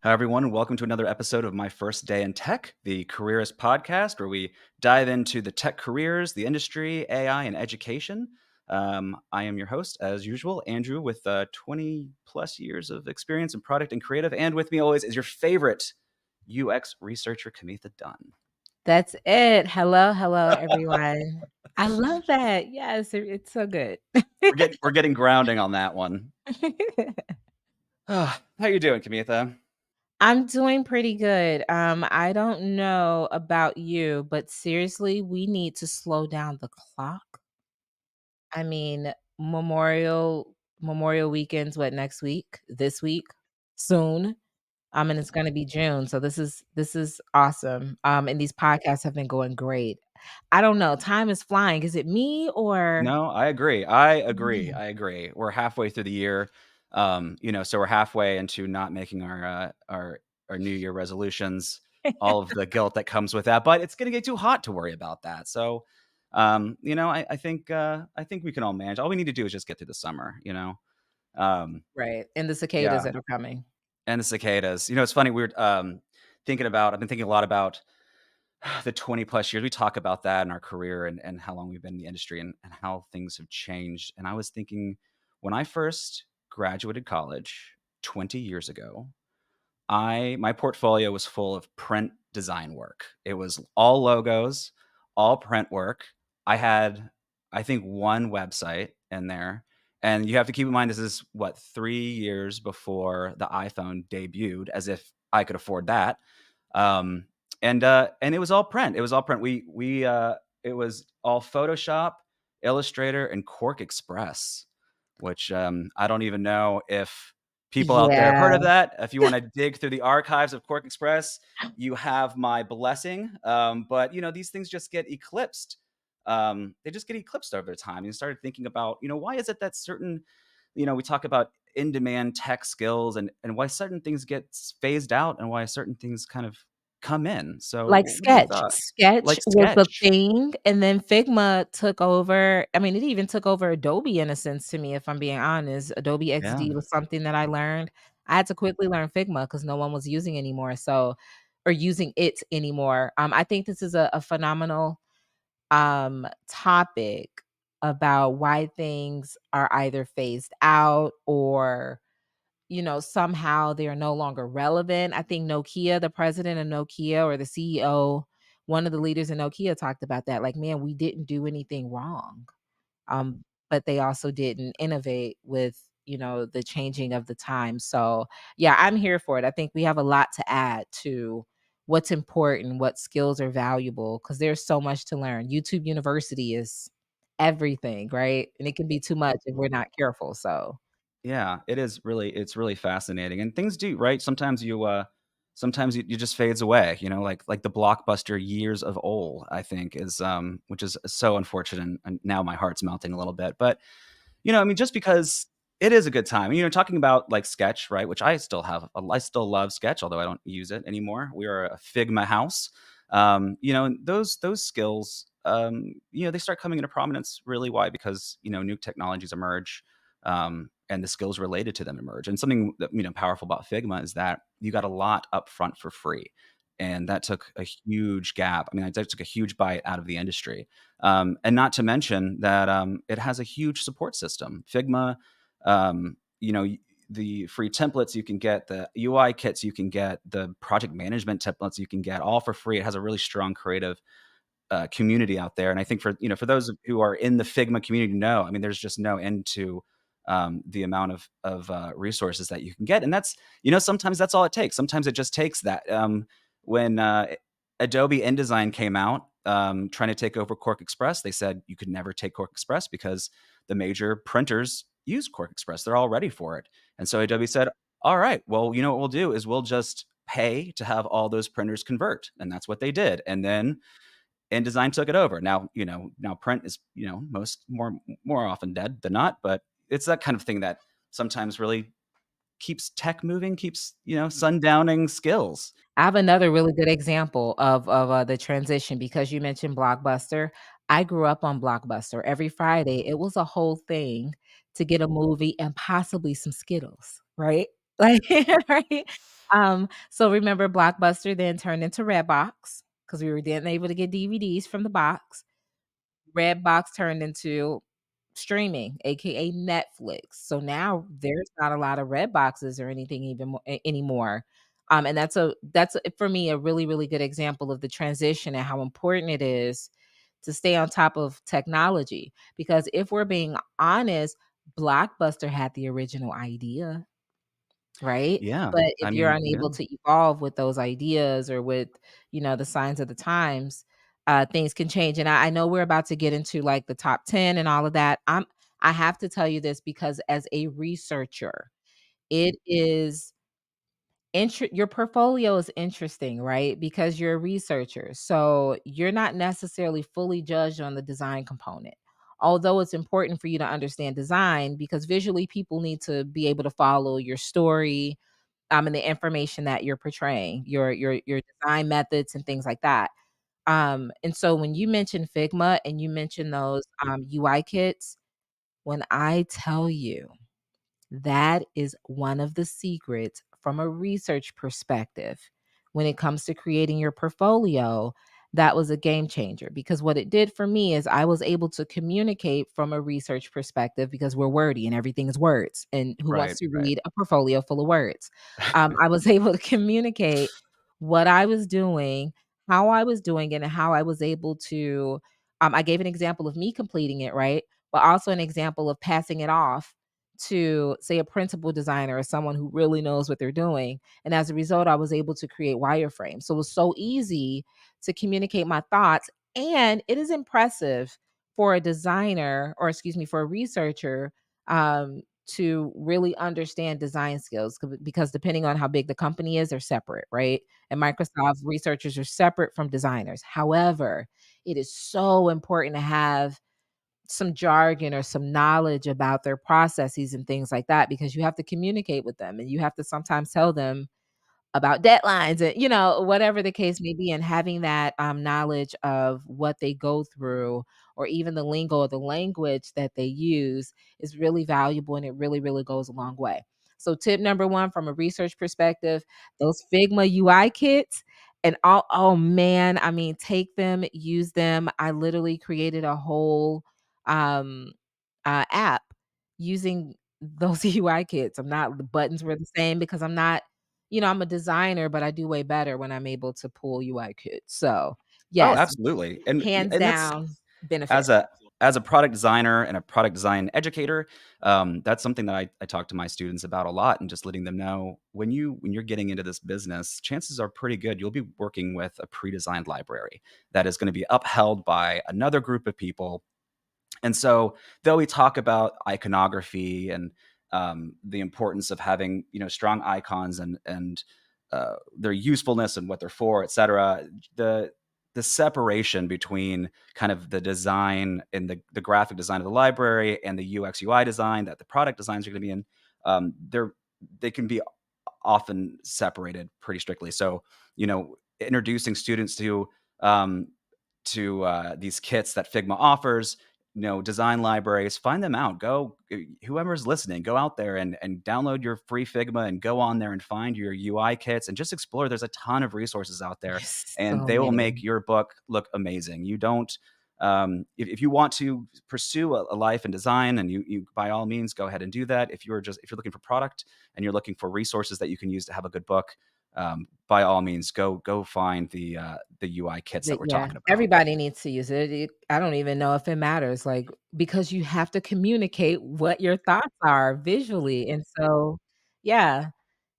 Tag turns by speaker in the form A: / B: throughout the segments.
A: Hi, everyone, and welcome to another episode of My First Day in Tech, the Careerist podcast, where we dive into the tech careers, the industry, AI, and education. I am your host, as usual, Andrew, with 20 plus years of experience in product and creative. And with me always is your favorite UX researcher, Kamitha Dunn.
B: That's it. Hello, hello, everyone. I love that. Yes, it's so good.
A: We're getting grounding on that one. How you doing, Kamitha?
B: I'm doing pretty good. I don't know about you, but seriously, we need to slow down the clock. I mean, Memorial weekend's what, next week? This week? Soon. And it's gonna be June. So this is awesome. And these podcasts have been going great. I don't know. Time is flying. Is it me or
A: No, I agree. I agree.
B: yeah.
A: I agree. We're halfway through the year. So we're halfway into not making our New Year resolutions, all of the guilt that comes with that. But it's gonna get too hot to worry about that. So, I think we can all manage. All we need to do is just get through the summer. Um,
B: Right, and the cicadas
A: yeah,
B: that are coming.
A: and the cicadas. It's funny. I've been thinking a lot about the 20 plus years. We talk about that in our career and how long we've been in the industry and how things have changed. And I was thinking when I first graduated college 20 years ago, I my portfolio was full of print design work. It was all logos, all print work. I had, I think, one website in there. And you have to keep in mind this is what 3 years before the iPhone debuted, as if I could afford that. Um, and it was all print. It was all print. It was all Photoshop, Illustrator, and Quark Express, which I don't even know if people out there have heard
B: Yeah,
A: of that. If you want to dig through the archives of Quark Express, you have my blessing. But these things just get eclipsed. They just get eclipsed over time. You started thinking about, why is it that certain, we talk about in-demand tech skills and why certain things get phased out and why certain things kind of come in. So,
B: like
A: what are your
B: Sketch.
A: thoughts?
B: Sketch
A: Like
B: was the
A: Sketch.
B: thing, and then Figma took over. I mean, it even took over Adobe in a sense to me, if I'm being honest. Adobe
A: Yeah.
B: XD was something that I learned. I had to quickly learn Figma because no one was using anymore, or using it anymore. I think this is a phenomenal, topic about why things are either phased out or somehow they are no longer relevant. I think Nokia, the president of Nokia or the CEO, one of the leaders in Nokia talked about that. Like, man, we didn't do anything wrong. But they also didn't innovate with, the changing of the time. So yeah, I'm here for it. I think we have a lot to add to what's important, what skills are valuable, because there's so much to learn. YouTube University is everything, right? And it can be too much if we're not careful. So
A: Yeah, it's really fascinating, and things do, right? Sometimes you just fades away, like the blockbuster years of old, I think is, which is so unfortunate, and now my heart's melting a little bit, but, I mean, just because it is a good time, talking about, like, Sketch, right, which I still love Sketch, although I don't use it anymore. We are a Figma house. And those skills, they start coming into prominence really why? Because, new technologies emerge, and the skills related to them emerge. And something that, powerful about Figma is that you got a lot up front for free. And that took a huge gap. I mean, that took a huge bite out of the industry. And not to mention that it has a huge support system. Figma, um, you know, y- the free templates you can get, the UI kits you can get, the project management templates you can get, all for free. It has a really strong creative community out there. And I think for those who are in the Figma community, know, I mean, there's just no end to the amount of resources that you can get. And that's, sometimes that's all it takes. Sometimes it just takes that. When Adobe InDesign came out, trying to take over Quark Express, they said you could never take Quark Express because the major printers use Quark Express. They're all ready for it. And so Adobe said, all right, well, what we'll do is we'll just pay to have all those printers convert. And that's what they did. And then InDesign took it over. Now print is, most more often dead than not, but it's that kind of thing that sometimes really keeps tech moving, keeps, sundowning skills.
B: I have another really good example of the transition because you mentioned Blockbuster. I grew up on Blockbuster. Every Friday, it was a whole thing to get a movie and possibly some Skittles, right? like, right? So remember Blockbuster then turned into Redbox because we were then able to get DVDs from the box. Redbox turned into streaming, AKA Netflix. So now there's not a lot of red boxes or anything even anymore. And for me a really really good example of the transition and how important it is to stay on top of technology. Because if we're being honest, Blockbuster had the original idea. Right?
A: Yeah,
B: But
A: I
B: if you're
A: mean, yeah.
B: unable to evolve with those ideas or with, the signs of the times, things can change, and I know we're about to get into, like, the top 10 and all of that. I have to tell you this because as a researcher, it is your portfolio is interesting, right? Because you're a researcher. So you're not necessarily fully judged on the design component. Although it's important for you to understand design because visually people need to be able to follow your story, and the information that you're portraying, your design methods and things like that. And so when you mention Figma and you mention those UI kits, when I tell you that is one of the secrets from a research perspective. When it comes to creating your portfolio, that was a game changer because what it did for me is I was able to communicate from a research perspective because we're wordy and everything is words. And who wants
A: Right,
B: to
A: right.
B: read a portfolio full of words? I was able to communicate what I was doing, how I was doing it, and how I was able to. I gave an example of me completing it, right? But also an example of passing it off to say a principal designer or someone who really knows what they're doing. And as a result, I was able to create wireframes. So it was so easy to communicate my thoughts. And it is impressive for a designer, or excuse me, for a researcher, to really understand design skills because depending on how big the company is, they're separate, right? And Microsoft researchers are separate from designers. However, it is so important to have some jargon or some knowledge about their processes and things like that because you have to communicate with them and you have to sometimes tell them about deadlines and, whatever the case may be, and having that, knowledge of what they go through or even the lingo or the language that they use is really valuable, and it really, really goes a long way. So tip number 1 from a research perspective, those Figma UI kits and oh, man, I mean, take them, use them. I literally created a whole, um, app using those UI kits. The buttons were the same because I'm a designer, but I do way better when I'm able to pull UI kits. So,
A: Oh,
B: yes,
A: absolutely, and
B: hands
A: that's
B: down benefit.
A: as a product designer and a product design educator, that's something that I talk to my students about a lot and just letting them know when you're getting into this business, chances are pretty good you'll be working with a pre-designed library that is gonna be upheld by another group of people. And so, though we talk about iconography and the importance of having strong icons and their usefulness and what they're for, et cetera, the the separation between kind of the design and the graphic design of the library and the UX UI design that the product designs are going to be in, they can be often separated pretty strictly. So, introducing students um, to these kits that Figma offers, design libraries, find them out. Whoever's listening, go out there and download your free Figma and go on there and find your UI kits and just explore. There's a ton of resources out there,
B: Yes,
A: and
B: so
A: they will
B: many.
A: make your book look amazing. You don't. If you want to pursue a life in design, and you by all means go ahead and do that. If you're looking for product and you're looking for resources that you can use to have a good book, by all means, go find the UI kits that we're
B: Yeah,
A: talking about.
B: everybody needs to use it. I don't even know if it matters, like, because you have to communicate what your thoughts are visually, and so, yeah.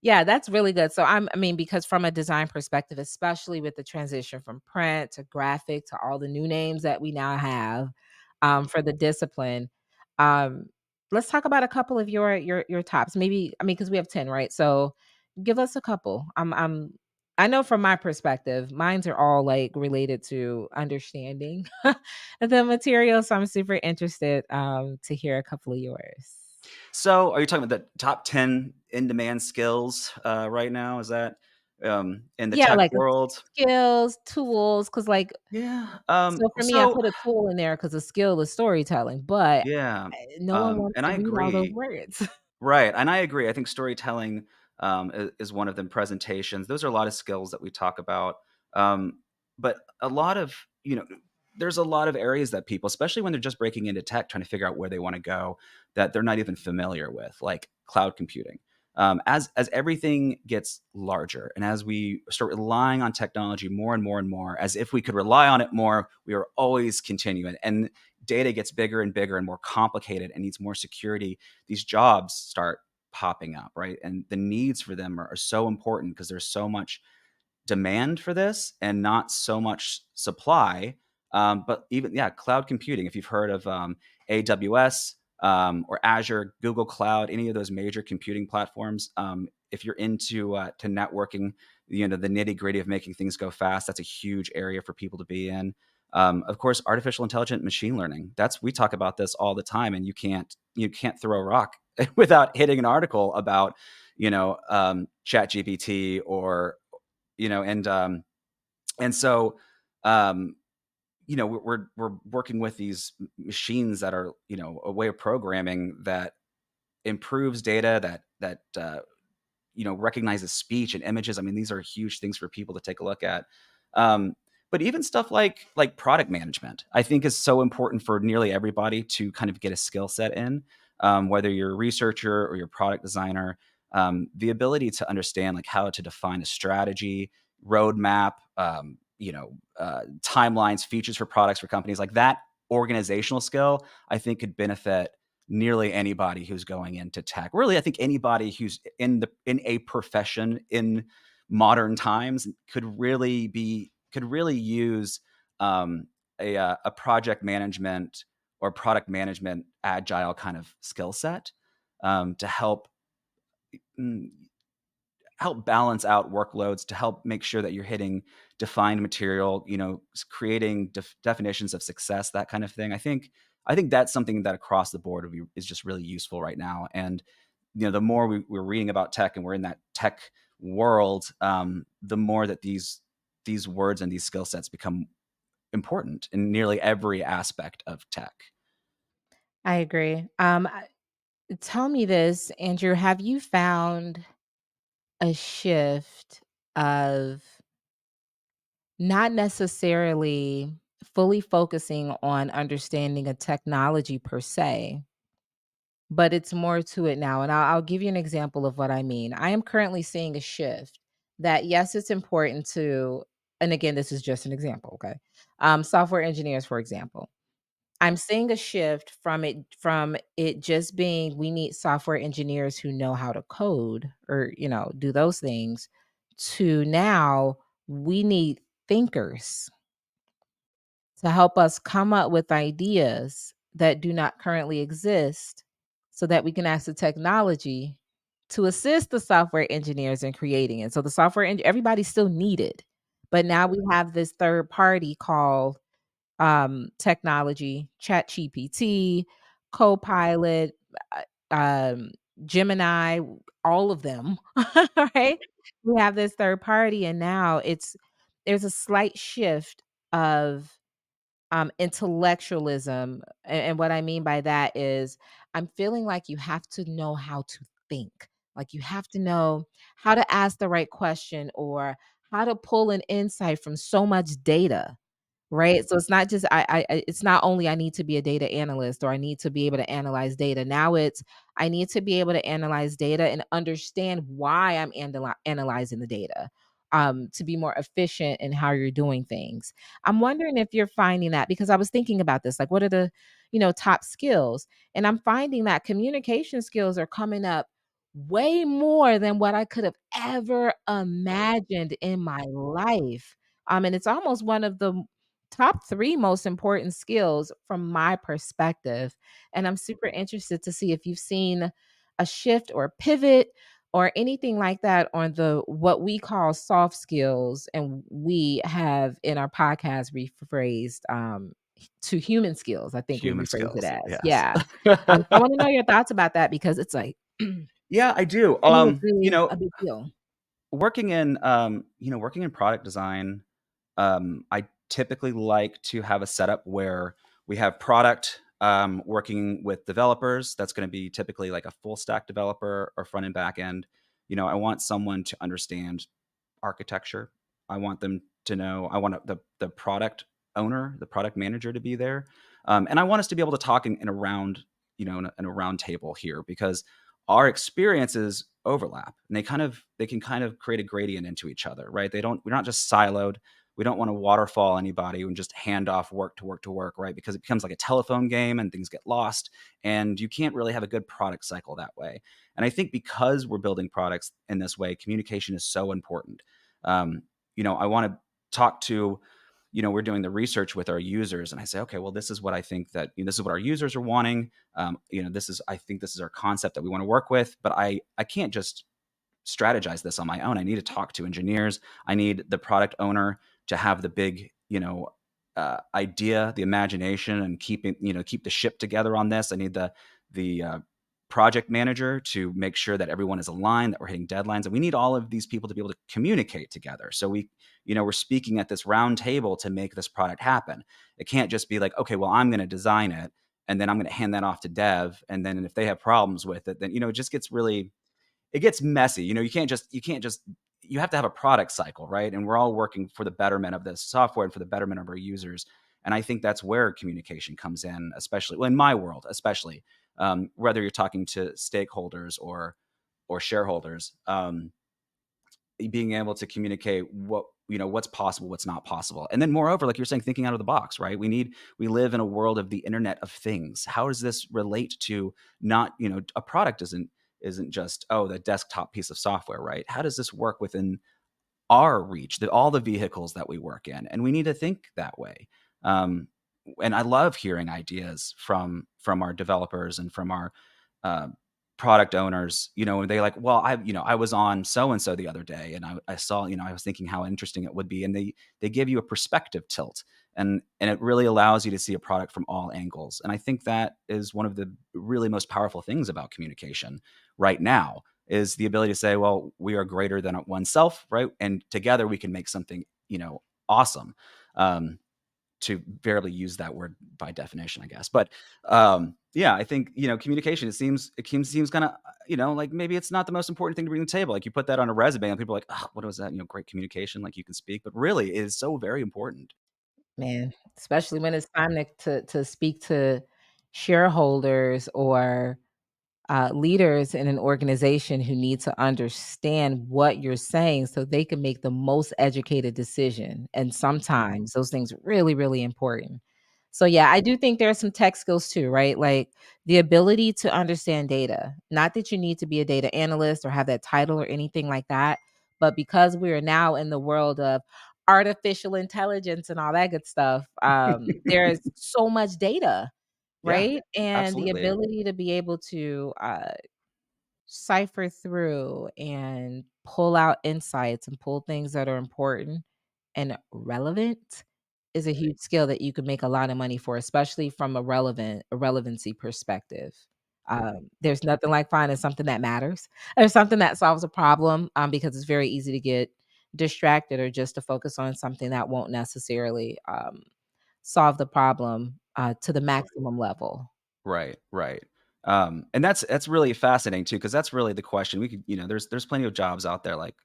B: Yeah, that's really good. So I mean, because from a design perspective, especially with the transition from print to graphic to all the new names that we now have, for the discipline, um, let's talk about a couple of your tops. Maybe I mean, because we have 10, right? So give us a couple. I know from my perspective, mines are all, like, related to understanding the material, so I'm super interested, to hear a couple of yours.
A: So, are you talking about the top 10 in-demand skills, right now? Is that, in the
B: Yeah,
A: tech
B: like,
A: world?
B: skills, tools, because like
A: Yeah,
B: so for me, I put a tool in there because a skill is storytelling, but,
A: yeah,
B: no one wants
A: and
B: to
A: I
B: read all those
A: agree.
B: words.
A: Right, and I agree. I think storytelling, is one of them. Presentations. Those are a lot of skills that we talk about. Um, but a lot of, there's a lot of areas that people, especially when they're just breaking into tech, trying to figure out where they want to go, that they're not even familiar with, like cloud computing. As everything gets larger, and as we start relying on technology more and more and more, as if we could rely on it more, we are always continuing. And data gets bigger and bigger and more complicated and needs more security. These jobs start popping up, right? And the needs for them are so important because there's so much demand for this and not so much supply. But even, yeah, cloud computing. If you've heard of AWS or Azure, Google Cloud, any of those major computing platforms, if you're into to networking, the nitty gritty of making things go fast, that's a huge area for people to be in. Of course, artificial intelligence, machine learning. We talk about this all the time, and you can't throw a rock without hitting an article about Chat GPT or you know, and so, um, we're working with these machines that are, a way of programming that improves data, that recognizes speech and images. I mean, these are huge things for people to take a look at. Um, but even stuff like product management, I think, is so important for nearly everybody to kind of get a skill set in, whether you're a researcher or you're a product designer. The ability to understand like how to define a strategy, roadmap, timelines, features for products for companies, like that organizational skill, I think could benefit nearly anybody who's going into tech. Really, I think anybody who's in a profession in modern times could really use a project management or product management agile kind of skill set to mm, help balance out workloads, to help make sure that you're hitting defined material, creating definitions of success, that kind of thing. I think that's something that across the board is just really useful right now. And the more we're reading about tech and we're in that tech world, the more that these words and these skill sets become important in nearly every aspect of tech.
B: I agree. Tell me this, Andrew, have you found a shift of not necessarily fully focusing on understanding a technology per se, but it's more to it now. And I'll give you an example of what I mean. I am currently seeing a shift that, yes, it's important to, and again, this is just an example, okay? Software engineers, for example. I'm seeing a shift from it just being we need software engineers who know how to code or, do those things, to now we need thinkers to help us come up with ideas that do not currently exist so that we can ask the technology to assist the software engineers in creating it. So the everybody's still needed, but now we have this third party called technology, ChatGPT, Copilot, uh, um, Gemini, all of them, right? We have this third party, and now there's a slight shift of intellectualism. And what I mean by that is I'm feeling like you have to know how to think. Like you have to know how to ask the right question or how to pull an insight from so much data. Right? So it's not just it's not only I need to be a data analyst or I need to be able to analyze data. Now it's I need to be able to analyze data and understand why I'm analyzing the data, to be more efficient in how you're doing things. I'm wondering if you're finding that because I was thinking about this, like what are the, top skills? And I'm finding that communication skills are coming up way more than what I could have ever imagined in my life. And it's almost one of the top 3 most important skills from my perspective, and I'm super interested to see if you've seen a shift or a pivot or anything like that on the what we call soft skills, and we have in our podcast rephrased, to human skills, I think we
A: Human
B: rephrased it
A: skills,
B: as.
A: yes.
B: Yeah. I wanna know your thoughts about that because it's like to
A: Yeah, I do.
B: me, it's really a big deal.
A: Working in product design, I typically like to have a setup where we have product working with developers. That's going to be typically like a full stack developer or front and back end. I want someone to understand architecture. I want them to know. I want the product owner, the product manager to be there, and I want us to be able to talk in a round, in a round table here because our experiences overlap and they can kind of create a gradient into each other, right? We're not just siloed. We don't want to waterfall anybody and just hand off work to work to work, right? Because it becomes like a telephone game and things get lost, and you can't really have a good product cycle that way. And I think because we're building products in this way, communication is so important. um, I want to talk to, we're doing the research with our users, and I say, okay, well, this is what I think that, this is what our users are wanting. I think this is our concept that we want to work with, but I can't just strategize this on my own. I need to talk to engineers. I need the product owner to have the big, idea, the imagination, and keep the ship together on this. I need the project manager to make sure that everyone is aligned, that we're hitting deadlines, and we need all of these people to be able to communicate together. So we're speaking at this round table to make this product happen. It can't just be like, okay, well, I'm going to design it, and then I'm going to hand that off to dev, and then if they have problems with it, then it just gets really, it gets messy. You can't just you have to have a product cycle, right? And we're all working for the betterment of this software and for the betterment of our users. And I think that's where communication comes in, especially in my world, especially whether you're talking to stakeholders or shareholders. Being able to communicate what's possible, what's not possible, and then moreover, like you're saying, thinking out of the box, right? We live in a world of the internet of things. How does this relate to, not, a product isn't just, oh, the desktop piece of software, right? How does this work within our reach, that all the vehicles that we work in, and we need to think that way. um, and I love hearing ideas from our developers and from our uh, product owners. And they like, well, I was on so and so the other day, and I saw, I was thinking how interesting it would be, and they give you a perspective tilt, and it really allows you to see a product from all angles. And I think that is one of the really most powerful things about communication right now, is the ability to say, well, we are greater than oneself, right? And together we can make something, awesome. Um, to barely use that word by definition, I guess. But yeah, I think, communication. It seems kind of, like maybe it's not the most important thing to bring to the table. Like you put that on a resume, and people are like, oh, what was that? Great communication, like you can speak, but really, it is so very important.
B: Man, especially when it's time to speak to shareholders or leaders in an organization who need to understand what you're saying so they can make the most educated decision. And sometimes those things are really, really important. So yeah, I do think there are some tech skills too, right? Like the ability to understand data. Not that you need to be a data analyst or have that title or anything like that, but because we are now in the world of artificial intelligence and all that good stuff, there is so much data,
A: Yeah,
B: right? And the
A: absolutely.
B: ability to be able to, cipher through and pull out insights and pull things that are important and relevant is a huge skill that you could make a lot of money for, especially from a relevancy perspective. There's nothing like finding something that matters or something that solves a problem, because it's very easy to get distracted or just to focus on something that won't necessarily, solve the problem, to the maximum level.
A: Right, right. And that's really fascinating too, because that's really the question. We could, there's plenty of jobs out there, like,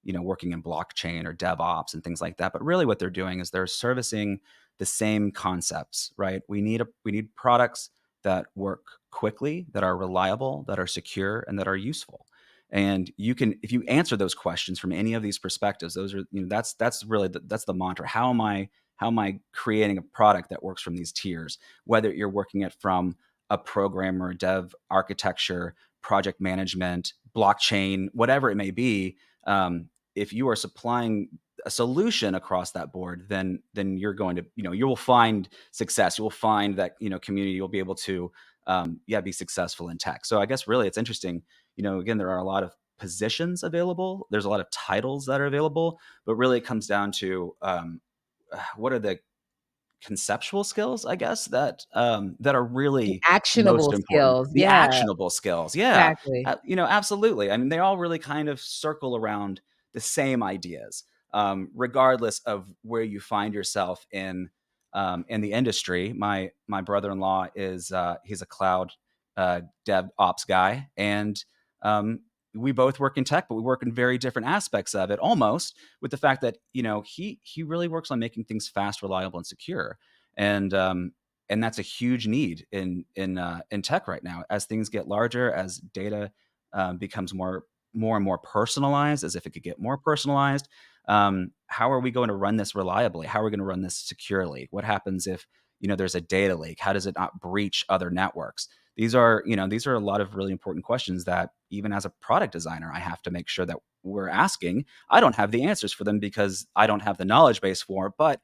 A: working in blockchain or DevOps and things like that. But really, what they're doing is they're servicing the same concepts, right? We need products that work quickly, that are reliable, that are secure, and that are useful. And if you answer those questions from any of these perspectives, those are, that's really that's the mantra. How am I creating a product that works from these tiers? Whether you're working it from a programmer, dev, architecture, project management, blockchain, whatever it may be, if you are supplying a solution across that board, then you're going to, you will find success. You will find that, community. You'll be able to, yeah, be successful in tech. So I guess really it's interesting. Again, there are a lot of positions available. There's a lot of titles that are available, but really it comes down to, what are the conceptual skills, I guess, that are
B: The
A: really most
B: actionable
A: important.
B: skills,
A: The
B: yeah,
A: actionable skills, yeah,
B: exactly.
A: absolutely. I mean, they all really kind of circle around the same ideas, regardless of where you find yourself in the industry. My brother-in-law is he's a cloud dev ops guy, and we both work in tech, but we work in very different aspects of it, almost with the fact that, he really works on making things fast, reliable, and secure. And and that's a huge need in tech right now. As things get larger, as data becomes more and more personalized, as if it could get more personalized. How are we going to run this reliably? How are we going to run this securely? What happens if there's a data leak? How does it not breach other networks? These are a lot of really important questions that even as a product designer, I have to make sure that we're asking. I don't have the answers for them because I don't have the knowledge base for it, but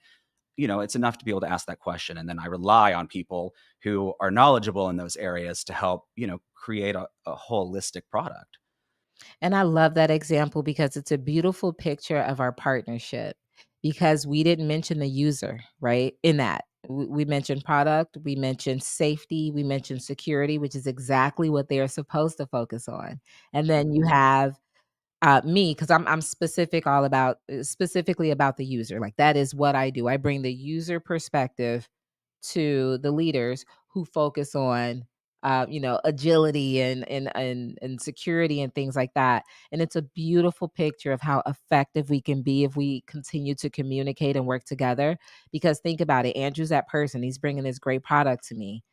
A: it's enough to be able to ask that question. And then I rely on people who are knowledgeable in those areas to help, create a holistic product.
B: And I love that example because it's a beautiful picture of our partnership because we didn't mention the user, right? In that, we mentioned product, we mentioned safety, we mentioned security, which is exactly what they are supposed to focus on. And then you have me, because I'm specifically about the user. Like that is what I do. I bring the user perspective to the leaders who focus on agility and security and things like that. And it's a beautiful picture of how effective we can be if we continue to communicate and work together. Because think about it, Andrew's that person, he's bringing this great product to me,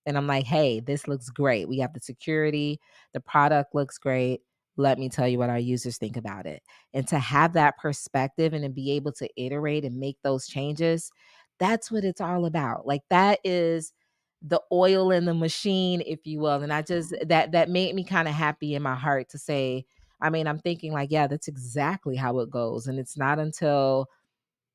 B: and I'm like, hey, this looks great, we have the security, the product looks great, let me tell you what our users think about it. And to have that perspective and to be able to iterate and make those changes, that's what it's all about. Like that is the oil in the machine, if you will. And I just that made me kind of happy in my heart to say, I mean, I'm thinking like, yeah, that's exactly how it goes. And it's not until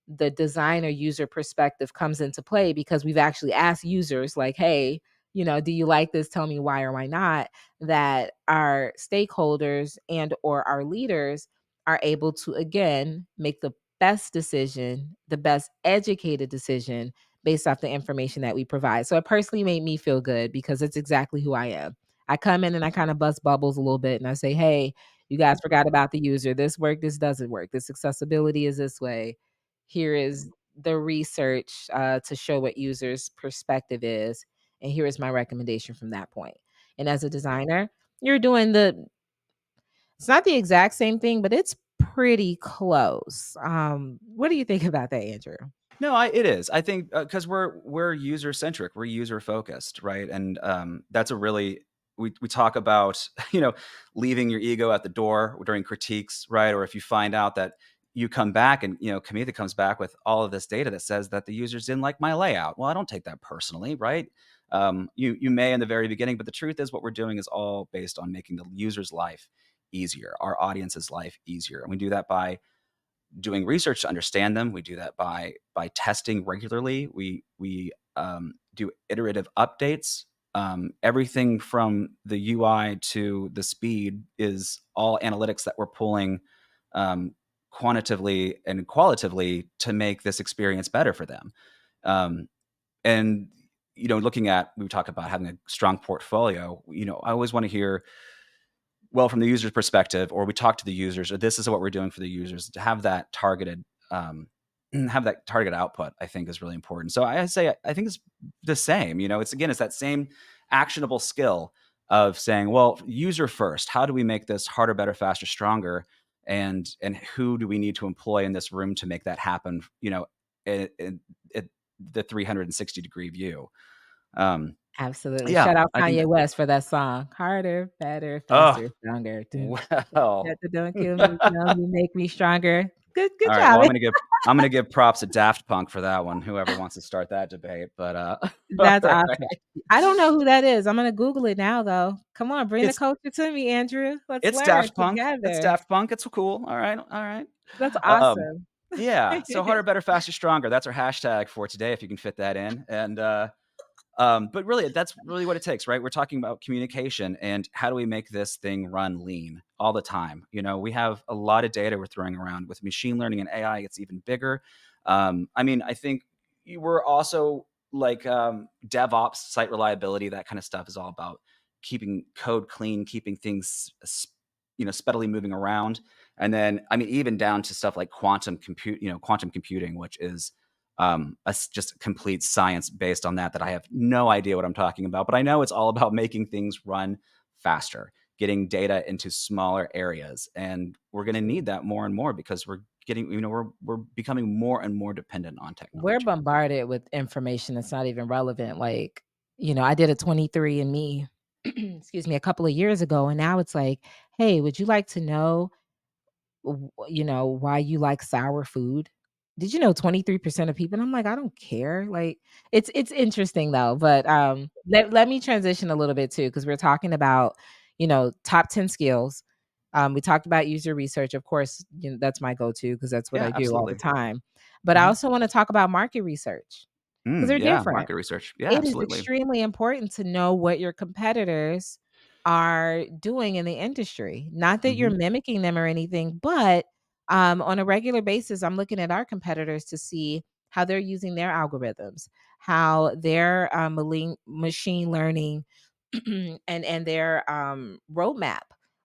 B: the designer user perspective comes into play because we've actually asked users like, hey, do you like this, tell me why or why not, that our stakeholders and or our leaders are able to again make the best decision, the best educated decision based off the information that we provide. So it personally made me feel good because it's exactly who I am. I come in and I kind of bust bubbles a little bit and I say, hey, you guys forgot about the user, this work, this doesn't work, this accessibility is this way, here is the research to show what users' perspective is, and here is my recommendation from that point. And as a designer, you're doing it's not the exact same thing, but it's pretty close. What do you think about that, Andrew?
A: No, it is. I think because we're user centric, we're user focused, right? And that's a really we talk about leaving your ego at the door during critiques, right? Or if you find out that you come back and Kamita comes back with all of this data that says that the users didn't like my layout. Well, I don't take that personally, right? You may in the very beginning, but the truth is what we're doing is all based on making the user's life easier, our audience's life easier, and we do that by doing research to understand them. We do that by testing regularly. We do iterative updates. Everything from the UI to the speed is all analytics that we're pulling quantitatively and qualitatively to make this experience better for them. Um, and looking at, we talk about having a strong portfolio. I always want to hear, well, from the user's perspective, or we talk to the users, or this is what we're doing for the users, to have that targeted have that target output, I think is really important. So I say I think it's the same. It's that same actionable skill of saying, well, user first, how do we make this harder, better, faster, stronger? And who do we need to employ in this room to make that happen, in the 360-degree view. Um,
B: Absolutely.
A: yeah,
B: Shout out
A: I think
B: Kanye
A: that,
B: West for that song. Harder, better,
A: oh,
B: faster, stronger. Dun,
A: well.
B: don't kill me, kill me, make me stronger. Good
A: All right. Well,
B: job.
A: I'm gonna give props to Daft Punk for that one, whoever wants to start that debate. But all
B: That's
A: right.
B: awesome. I don't know who that is. I'm gonna Google it now, though. Come on, bring the
A: It's
B: culture to me, Andrew. Let's
A: it's
B: learn
A: Daft Punk. It's
B: together.
A: Daft Punk. It's cool. All right. All right.
B: That's
A: Um,
B: awesome.
A: yeah. So harder, better, faster, stronger. That's our hashtag for today, if you can fit that in. And but really, that's really what it takes, right? We're talking about communication and how do we make this thing run lean all the time. We have a lot of data we're throwing around. With machine learning and AI, it's even bigger. I mean, I think you were also like DevOps, site reliability, that kind of stuff is all about keeping code clean, keeping things steadily moving around. And then, I mean, even down to stuff like quantum computing, which is just complete science based on that I have no idea what I'm talking about, but I know it's all about making things run faster, getting data into smaller areas, and we're going to
B: True.
A: need that more and more because we're becoming more and more dependent on
B: We're
A: technology.
B: bombarded with information that's not even relevant. Like, I did a 23 and Me, excuse me, a couple of years ago, and now it's like, "Hey, would you like to know why you like sour food? Did you know 23% of people?" And I'm like, "I don't care." Like, it's interesting though, but, let me transition a little bit too, because 'cause we're talking about, top 10 skills. We talked about user research, of course, that's my go-to because that's what
A: Yeah,
B: I do all the
A: absolutely.
B: time. But I
A: Mhm.
B: also wanna talk about market research because 'cause they're
A: Yeah,
B: different.
A: market research. Yeah,
B: It is
A: absolutely.
B: extremely important to know what your competitors are doing in the industry. Not that you're
A: Mhm.
B: mimicking them or anything, but, on a regular basis, I'm looking at our competitors to see how they're using their algorithms, how their, machine learning and their, roadmap.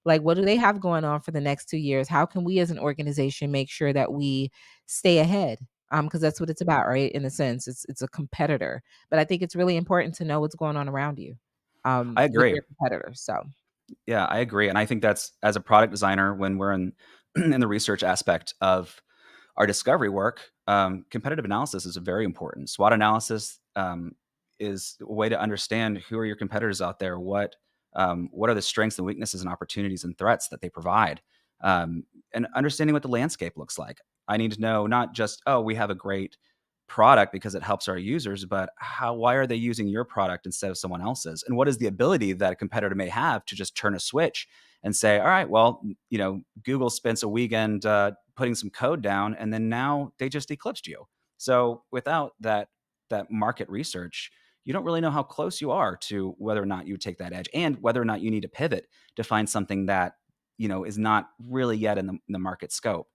B: Like, what do they have going on for the next 2 years? How can we as an organization make sure that we stay ahead? Because that's what it's about, right? In a sense, it's a competitor. But I think it's really important to know what's going on around you,
A: I
B: with
A: agree.
B: your competitors. So
A: Yeah, I agree, and I think that's as a product designer, when we're in in the research aspect of our discovery work, competitive analysis is very important. SWOT analysis is a way to understand who are your competitors out there, what are the strengths and weaknesses and opportunities and threats that they provide, and understanding what the landscape looks like. I need to know not just, oh, we have a great product because it helps our users, but why are they using your product instead of someone else's? And what is the ability that a competitor may have to just turn a switch and say, all right, well, Google spends a weekend putting some code down, and then now they just eclipsed you. So without that market research, you don't really know how close you are to whether or not you take that edge, and whether or not you need to pivot to find something that is not really yet in the market scope.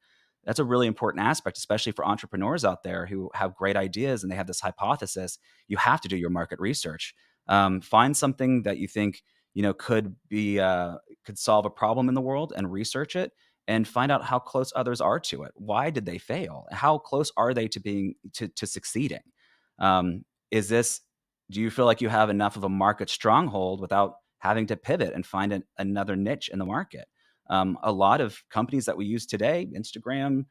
A: That's a really important aspect, especially for entrepreneurs out there who have great ideas and they have this hypothesis. You have to do your market research. Find something that you think could solve a problem in the world, and research it, and find out how close others are to it. Why did they fail? How close are they to being to succeeding? Is this Do you feel like you have enough of a market stronghold without having to pivot and find another niche in the market? A lot of companies that we use today, Instagram,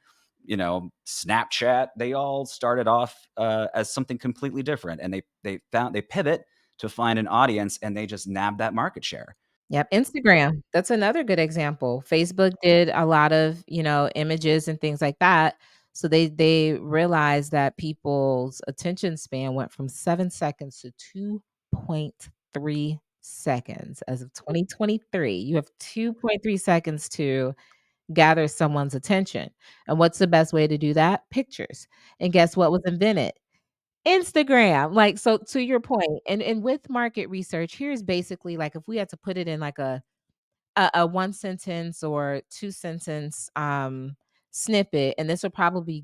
A: Snapchat, they all started off as something completely different, and they pivot to find an audience, and they just nab that market share.
B: yep, Instagram, that's another good example. Facebook did a lot of, images and things like that. So they realized that people's attention span went from 7 seconds to 2.3 seconds as of 2023. You have 2.3 seconds to gather someone's attention. And what's the best way to do that? Pictures. And guess what was invented? Instagram. Like, so to your point, and with market research, here's basically like if we had to put it in like a one sentence or two sentence snippet, and this would probably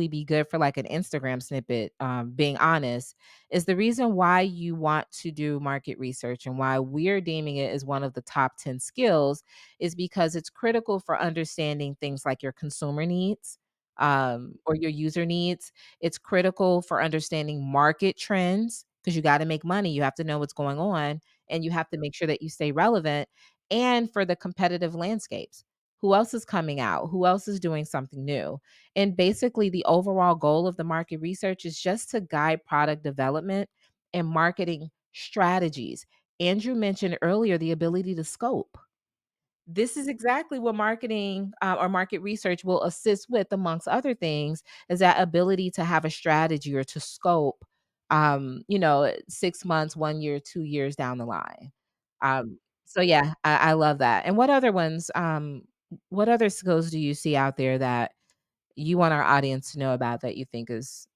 B: be good for like an Instagram snippet, being honest, is the reason why you want to do market research and why we're deeming it as one of the top 10 skills is because it's critical for understanding things like your consumer needs, or your user needs. It's critical for understanding market trends because you got to make money, you have to know what's going on, and you have to make sure that you stay relevant, and for the competitive landscapes. Who else is coming out? Who else is doing something new? And basically, the overall goal of the market research is just to guide product development and marketing strategies. Andrew mentioned earlier the ability to scope. This is exactly what marketing, or market research will assist with, amongst other things, is that ability to have a strategy or to scope, 6 months, 1 year, 2 years down the line. So yeah, I love that. And what other skills do you see out there that you want our audience to know about that you think is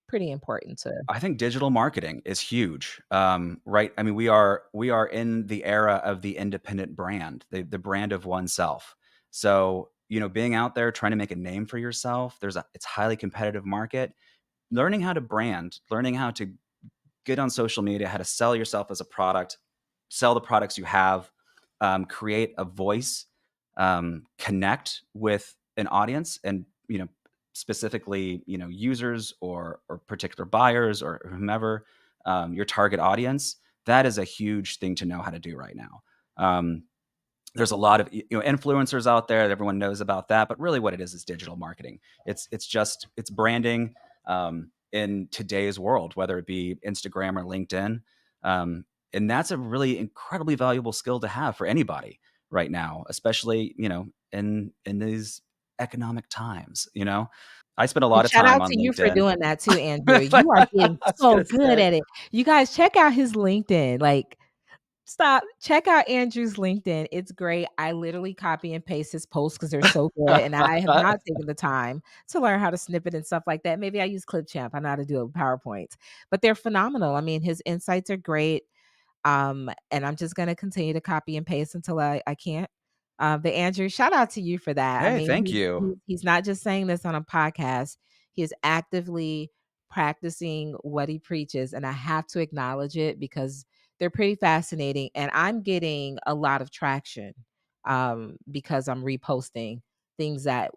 B: pretty important to?
A: I think digital marketing is huge, right? I mean, we are in the era of the independent brand, the brand of oneself. So, being out there trying to make a name for yourself, it's highly competitive market. Learning how to brand, learning how to get on social media, how to sell yourself as a product, sell the products you have, create a voice, connect with an audience, and specifically users or particular buyers or whomever, your target audience. That is a huge thing to know how to do right now. There's a lot of influencers out there that everyone knows about that, but really what it is digital marketing. It's branding in today's world, whether it be Instagram or LinkedIn, um, and that's a really incredibly valuable skill to have for anybody right now, especially in these economic times. I spend a
B: And
A: lot of
B: shout
A: time
B: out
A: on
B: to you for
A: LinkedIn.
B: doing that too, Andrew.
A: I
B: You are getting
A: was
B: so
A: gonna
B: good
A: say,
B: at it. You guys check out his LinkedIn, like, stop. Check out Andrew's LinkedIn. It's great. I literally copy and paste his posts because 'cause they're so good, and I have not taken the time to learn how to snippet and stuff like that. Maybe I use Clipchamp. I know how to do it with PowerPoint, but they're phenomenal. I mean, his insights are great. And I'm just gonna continue to copy and paste until I can't. But Andrew, shout out to you for that. I
A: hey,
B: mean,
A: thank you.
B: he's not just saying this on a podcast. He is actively practicing what he preaches, and I have to acknowledge it because they're pretty fascinating, and I'm getting a lot of traction, because I'm reposting things that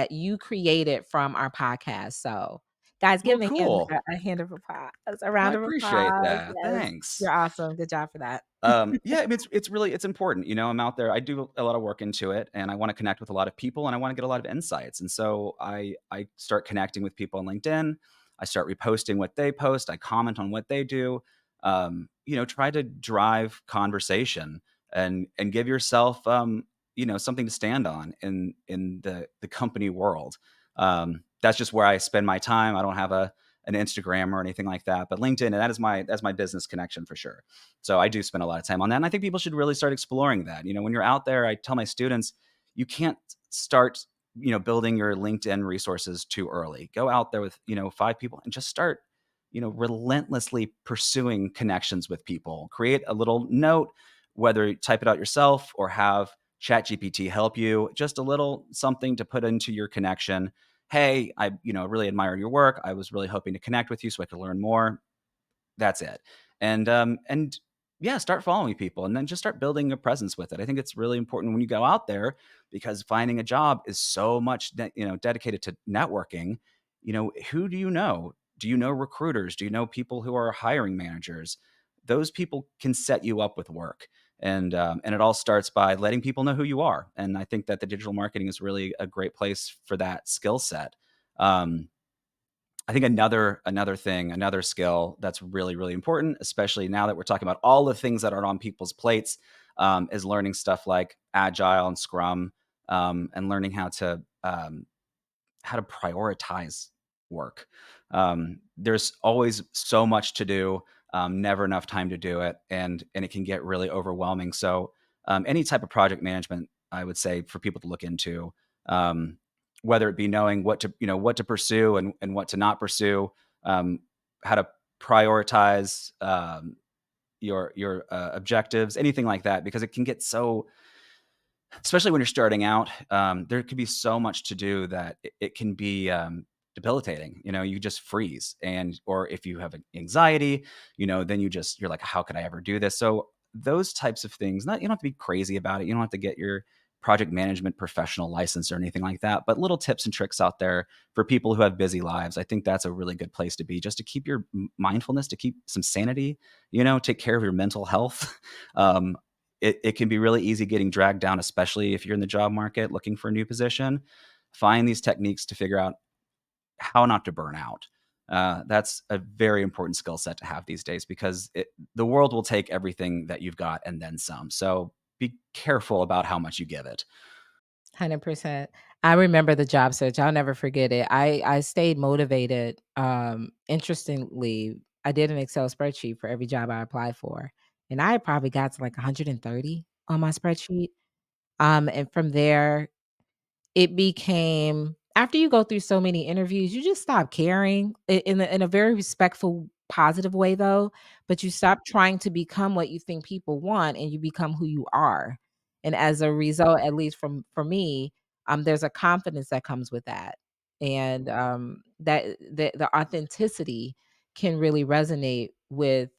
B: you created from our podcast. So, guys, give
A: Well,
B: him a hand
A: cool.
B: a hand of applause, a
A: I
B: round of
A: appreciate
B: applause.
A: that.
B: Yes.
A: Thanks.
B: You're awesome. Good job for that.
A: Yeah, I mean, it's really it's important. I'm out there. I do a lot of work into it, and I want to connect with a lot of people, and I want to get a lot of insights. And so I start connecting with people on LinkedIn. I start reposting what they post. I comment on what they do. Try to drive conversation and give yourself something to stand on in the company world. That's just where I spend my time. I don't have an Instagram or anything like that, but LinkedIn, and that's my business connection for sure. So I do spend a lot of time on that. And I think people should really start exploring that. When you're out there, I tell my students, you can't start, building your LinkedIn resources too early. Go out there with, 5 people and just start, relentlessly pursuing connections with people. Create a little note, whether you type it out yourself or have ChatGPT help you, just a little something to put into your connection. Hey, I, really admire your work. I was really hoping to connect with you so I could learn more. That's it. And yeah, start following people and then just start building a presence with it. I think it's really important when you go out there because finding a job is so much dedicated to networking. Who do you know? Do you know recruiters? Do you know people who are hiring managers? Those people can set you up with work. And it all starts by letting people know who you are. And I think that the digital marketing is really a great place for that skill set. Um, I think another skill that's really, really important, especially now that we're talking about all the things that are on people's plates, is learning stuff like Agile and Scrum, and learning how to prioritize work. There's always so much to do, never enough time to do it, and it can get really overwhelming. So, any type of project management, I would say, for people to look into, um, whether it be knowing what to pursue and what to not pursue, how to prioritize your objectives, anything like that, because it can get so especially when you're starting out, there could be so much to do that it can be debilitating. You just freeze, or if you have anxiety, then you're like, how could I ever do this? So those types of things, not you don't have to be crazy about it. You don't have to get your project management professional license or anything like that. But little tips and tricks out there for people who have busy lives. I think that's a really good place to be, just to keep your mindfulness, to keep some sanity. Take care of your mental health. Um, it can be really easy getting dragged down, especially if you're in the job market looking for a new position. Find these techniques to figure out how not to burn out. That's a very important skill set to have these days because the world will take everything that you've got and then some. So be careful about how much you give it.
B: 100%. I remember the job search. I'll never forget it. I stayed motivated. Interestingly, I did an Excel spreadsheet for every job I applied for, and I probably got to like 130 on my spreadsheet. And from there, it became after you go through so many interviews, you just stop caring in a very respectful, positive way though, but you stop trying to become what you think people want and you become who you are. And as a result, at least from for me, there's a confidence that comes with that. And that the authenticity can really resonate with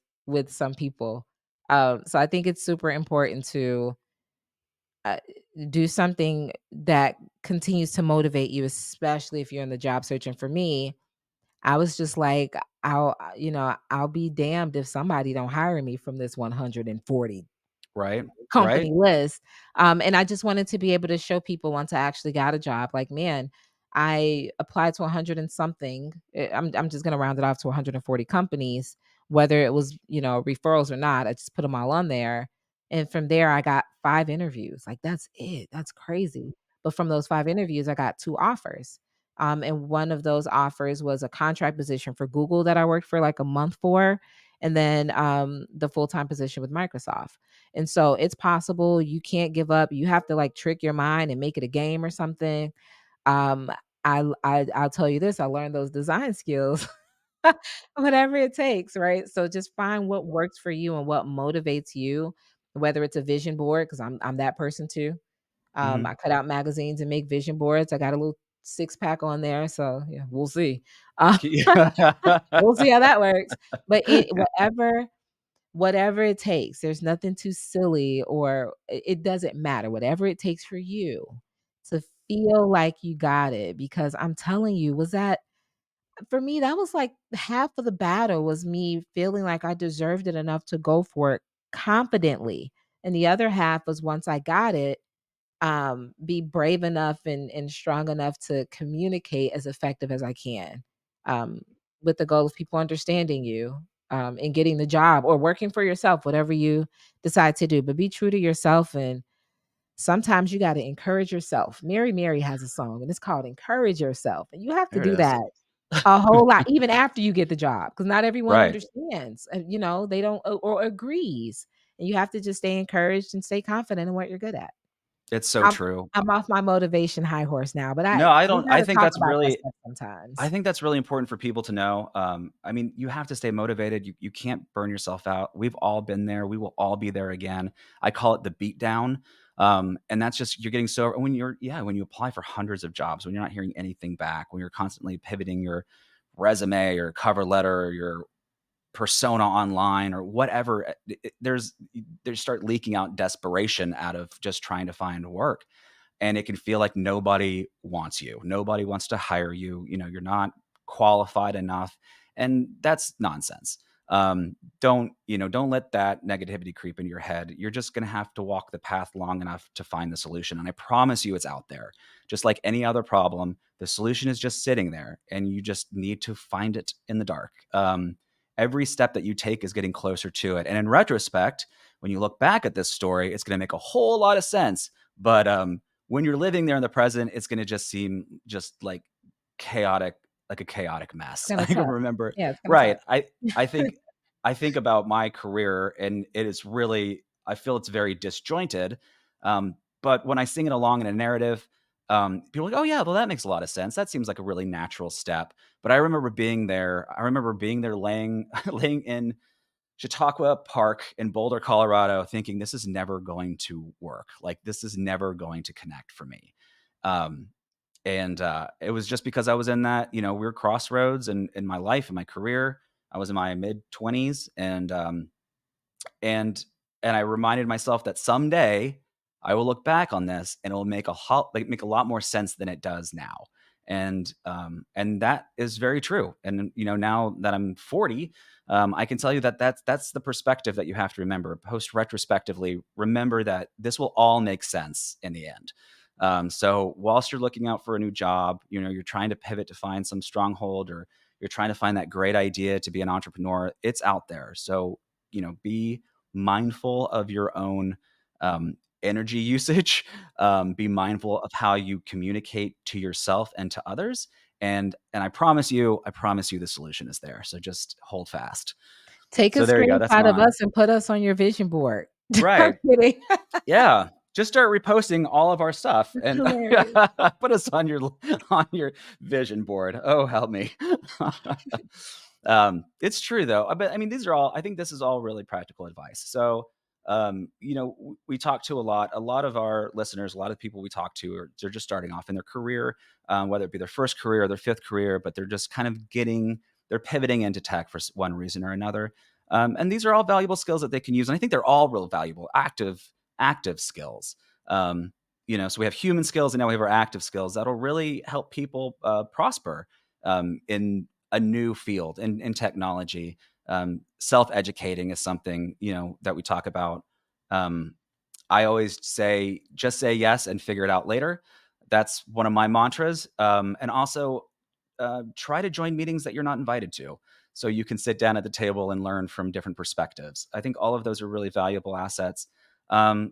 B: some people. So I think it's super important to uh, do something that continues to motivate you, especially if you're in the job search. And for me, I was just like, I'll be damned if somebody don't hire me from this 140
A: Right? right?
B: company list. And I just wanted to be able to show people once I actually got a job, like, man, I applied to 100 and something. I'm just gonna round it off to 140 companies, whether it was, referrals or not. I just put them all on there. And from there, I got 5 interviews. Like, that's it. That's crazy. But from those 5 interviews, I got 2 offers. And one of those offers was a contract position for Google that I worked for like a month for, and then the full time position with Microsoft. And so it's possible. You can't give up. You have to like trick your mind and make it a game or something. Um, I'll tell you this, I learned those design skills, whatever it takes, right? So just find what works for you and what motivates you, whether it's a vision board, because I'm that person too.
A: Mhm.
B: I cut out magazines and make vision boards. I got a little 6 pack on there, so yeah, we'll see. Uh, we'll see how that works. But whatever it takes, there's nothing too silly, or it doesn't matter. Whatever it takes for you to feel like you got it, because I'm telling you, was that for me, that was like half of the battle, was me feeling like I deserved it enough to go for it confidently. And the other half was once I got it, be brave enough and strong enough to communicate as effective as I can, um, with the goal of people understanding you, and getting the job or working for yourself, whatever you decide to do. But be true to yourself, and sometimes you got to encourage yourself. Mary has a song, and it's called "Encourage Yourself," and you have to
A: There it
B: do
A: is.
B: that a whole lot, even after you get the job, because not everyone
A: Right.
B: understands, they don't or agrees, and you have to just stay encouraged and stay confident in what you're good at.
A: It's so
B: I'm
A: true.
B: I'm off my motivation high horse now, but
A: No, I
B: we
A: don't I
B: gotta
A: think
B: talk
A: that's
B: about that
A: really
B: stuff
A: I
B: sometimes.
A: think that's really important for people to know. I mean, you have to stay motivated. You can't burn yourself out. We've all been there. We will all be there again. I call it the beat down. And that's just you're getting so when you're yeah, when you apply for hundreds of jobs, when you're not hearing anything back, when you're constantly pivoting your resume or cover letter or your persona online or whatever, there's start leaking out desperation out of just trying to find work, and it can feel like nobody wants you. Nobody wants to hire you. You know, you're not qualified enough, and that's nonsense. Don't let that negativity creep into your head. You're just going to have to walk the path long enough to find the solution, and I promise you, it's out there. Just like any other problem, the solution is just sitting there, and you just need to find it in the dark. Every step that you take is getting closer to it, and in retrospect, when you look back at this story, it's going to make a whole lot of sense. But when you're living there in the present, it's gonna just seem just chaotic, like a chaotic
B: It's
A: mess. I
B: gonna
A: can
B: suck.
A: remember
B: Yeah, it's gonna
A: right.
B: suck.
A: I think I think about my career, and it is really I feel it's very disjointed. But when I sing it along in a narrative, people are like, "Oh yeah, well that makes a lot of sense. That seems like a really natural step." But I remember being there. I remember being there, laying laying in Chautauqua Park in Boulder, Colorado, thinking this is never going to work. Like this is never going to connect for me. Um, and it was just because I was in that weird crossroads in my life and my career. I was in my mid 20s, and I reminded myself that someday I will look back on this and it will make a lot more sense than it does now. And that is very true. And now that I'm 40, I can tell you that that's the perspective that you have to remember. Post retrospectively, remember that this will all make sense in the end. So whilst you're looking out for a new job, you're trying to pivot to find some stronghold, or you're trying to find that great idea to be an entrepreneur. It's out there. So be mindful of your own energy usage. Be mindful of how you communicate to yourself and to others. And I promise you, the solution is there. So just hold fast.
B: Take a
A: So there you go. That's
B: screenshot of
A: mine.
B: us and put us on your vision board. I'm
A: Right.
B: kidding.
A: Yeah. Just start reposting all of our stuff
B: It's
A: and
B: hilarious.
A: put us on your vision board. Oh, help me. It's true though. But I mean, these are all. I think this is all really practical advice. So, we talk to a lot of our listeners, a lot of people we talk to, they're just starting off in their career, whether it be their first career or their fifth career, but they're just kind of they're pivoting into tech for one reason or another. And these are all valuable skills that they can use, and I think they're all real valuable, active skills. Um, so we have human skills, and now we have our active skills that'll really help people prosper in a new field in technology. Self educating is something that we talk about. Um, I always say, just say yes and figure it out later. That's one of my mantras. And also, try to join meetings that you're not invited to, so you can sit down at the table and learn from different perspectives. I think all of those are really valuable assets.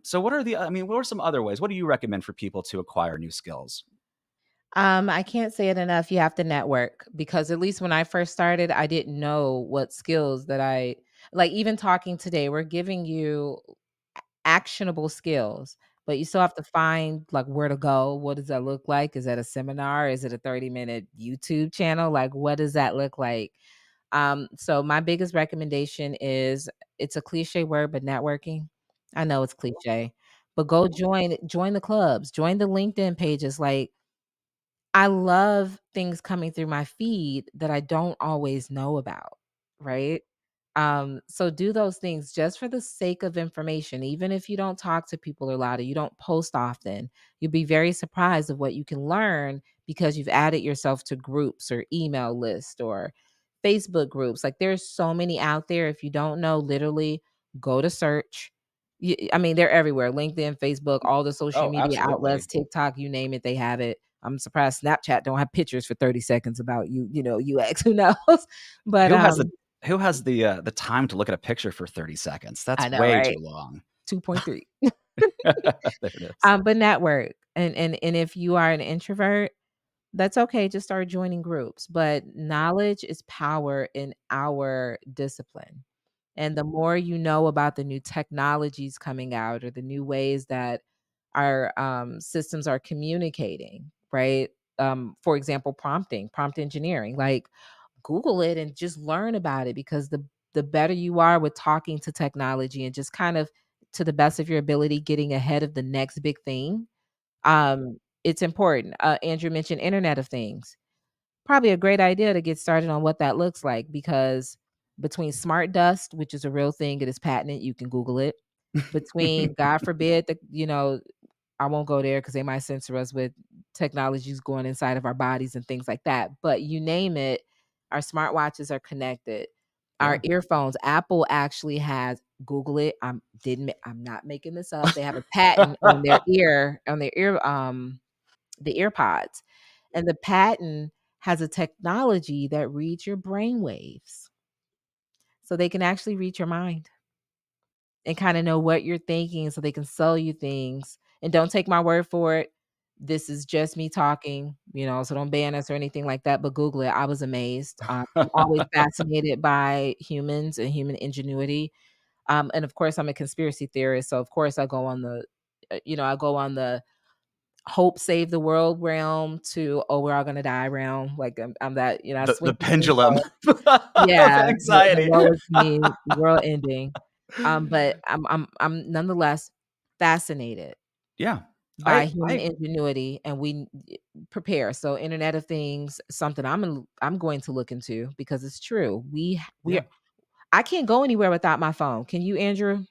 A: So, what are the? I mean, what are some other ways? What do you recommend for people to acquire new skills?
B: I can't say it enough. You have to network because at least when I first started, I didn't know what skills that I like. Even talking today, we're giving you actionable skills, but you still have to find like where to go. What does that look like? Is that a seminar? Is it a 30-minute YouTube channel? Like, what does that look like? So my biggest recommendation is it's a cliche word, but networking. I know it's cliche, but go join the clubs, join the LinkedIn pages. Like I love things coming through my feed that I don't always know about, right? So do those things just for the sake of information. Even if you don't talk to people a lot or you don't post often, you'll be very surprised of what you can learn because you've added yourself to groups or email lists or Facebook groups. Like there's so many out there. If you don't know, literally go to search. I mean, they're everywhere. LinkedIn, Facebook, all the social
A: Oh,
B: media outlets,
A: absolutely.
B: TikTok, you name it, they have it. I'm surprised Snapchat don't have pictures for 30 seconds about you, UX, who knows? But,
A: Who has the the time to look at a picture for 30 seconds?
B: I
A: That's
B: know,
A: way too
B: right?
A: long.
B: 2.3.
A: There it is.
B: But network, and if you are an introvert, that's okay, just start joining groups, but knowledge is power in our discipline, and the more you know about the new technologies coming out or the new ways that our, systems are communicating, right? For example, prompt engineering, like Google it and just learn about it because the better you are with talking to technology and just kind of to the best of your ability getting ahead of the next big thing, it's important. Andrew mentioned Internet of Things. Probably a great idea to get started on what that looks like because between smart dust, which is a real thing, it is patented, you can Google it. Between God forbid I won't go there because they might censor us with technologies going inside of our bodies and things like that. But you name it, our smartwatches are connected. Our
A: Yeah.
B: earphones, Apple actually has Google it. I'm not making this up. They have a patent on the ear pods. And the patent has a technology that reads your brain waves. So they can actually read your mind and kinda know what you're thinking so they can sell you things, and don't take my word for it. This is just me talking, so don't ban us or anything like that, but Google it. I was amazed. I'm always fascinated by humans and human ingenuity, and of course, I'm a conspiracy theorist, so of course, I go on the hope save the world realm to, "Oh, we're all gonna die" realm, like, I'm that, I
A: The
B: swing between
A: pendulum
B: both.
A: of
B: Yeah, the
A: anxiety.
B: woe is me, the world ending. But I'm nonetheless fascinated
A: Yeah.
B: by human
A: I
B: ingenuity, and prepare. So Internet of Things, something I'm going to look into because it's true. We
A: yeah,
B: I can't go anywhere without my phone. Can you, Andrew?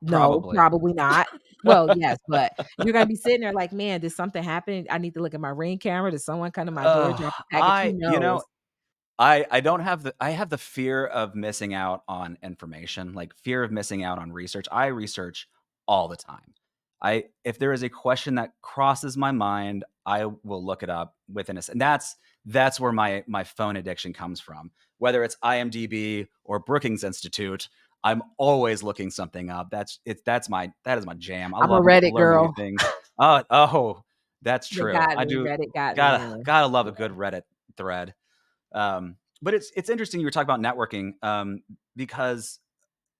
B: No,
A: probably.
B: probably not. Well, yes, but you're gonna be sitting there like, "Man, did something happen? I need to look at my Ring camera. Did someone come to my door, drop a package?" Who
A: I you know,
B: knows?
A: I don't have I have the fear of missing out on information, like fear of missing out on research. I research all the time. I If there is a question that crosses my mind, I will look it up within a and that's where my phone addiction comes from. Whether it's IMDb or Brookings Institute, I'm always looking something up. That is my jam.
B: I'm a
A: I
B: Reddit
A: learn new
B: girl.
A: things. Oh, that's
B: They
A: true.
B: got
A: I
B: me.
A: do
B: Reddit got me,
A: gotta
B: man.
A: gotta love a
B: Yeah.
A: good Reddit thread. But it's interesting you were talking about networking, because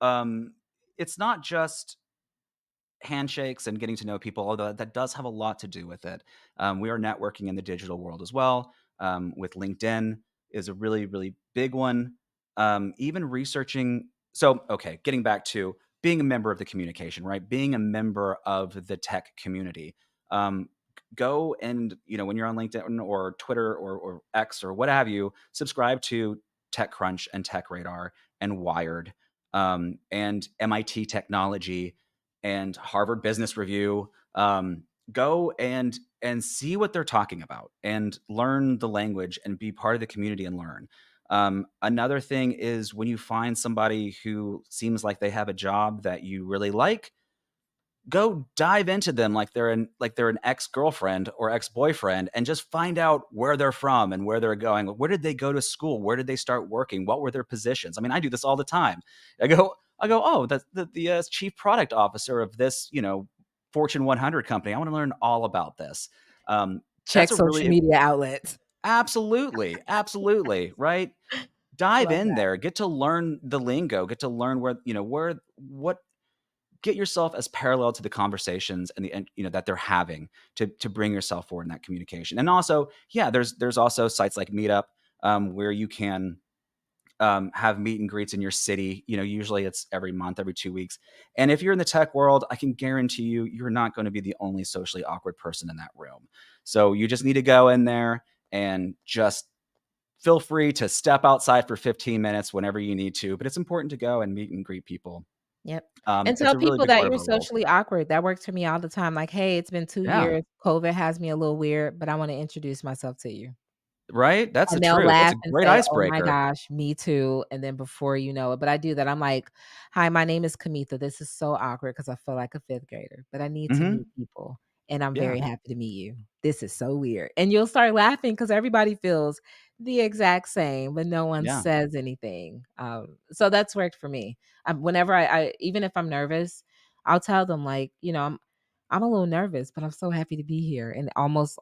A: um, it's not just handshakes and getting to know people, although that does have a lot to do with it. We are networking in the digital world as well. With LinkedIn is a really, really big one. Even researching. So, okay, getting back to being a member of the communication, right? Being a member of the tech community. Go and when you're on LinkedIn or Twitter or X or what have you, subscribe to TechCrunch and TechRadar and Wired, and MIT Technology and Harvard Business Review. Go and see what they're talking about and learn the language and be part of the community and learn. Another thing is when you find somebody who seems like they have a job that you really like, go dive into them like they're an ex-girlfriend or ex-boyfriend, and just find out where they're from and where they're going. Where did they go to school? Where did they start working? What were their positions? I mean, I do this all the time. I go, oh, that's the chief product officer of this, Fortune 100 company. I want to learn all about this.
B: Check
A: That's a
B: social
A: really
B: media outlets.
A: Absolutely, absolutely, right? Dive
B: Love
A: in
B: that.
A: there, get to learn the lingo, get to learn what get yourself as parallel to the conversations and that they're having to bring yourself forward in that communication. And also, yeah, there's also sites like Meetup, where you can have meet and greets in your city. Usually it's every month, every 2 weeks. And if you're in the tech world, I can guarantee you're not going to be the only socially awkward person in that room. So you just need to go in there and just feel free to step outside for 15 minutes whenever you need to. But it's important to go and meet and greet people.
B: Yep, and
A: It's
B: tell
A: a really
B: people
A: big
B: that
A: part of
B: you're
A: our world.
B: socially awkward. That works for me all the time, like, "Hey, it's been 2
A: Yeah.
B: years. COVID has me a little weird, but I wanna introduce myself to you."
A: Right? That's the
B: And they'll
A: truth. That's
B: laugh
A: a
B: and
A: great
B: say, "Oh my
A: icebreaker.
B: gosh, me too," and then before you know it but I do that, I'm like, "Hi, my name is Kamitha. This is so awkward because I feel like a 5th grader, but I need to meet
A: Mhm.
B: people, and I'm
A: Yeah.
B: very happy to meet you. This is so weird." And you'll start laughing because everybody feels the exact same, but no one
A: Yeah.
B: says anything, so that's worked for me. Whenever I even if I'm nervous, I'll tell them, like, "I'm a little nervous, but I'm so happy to be here," and almost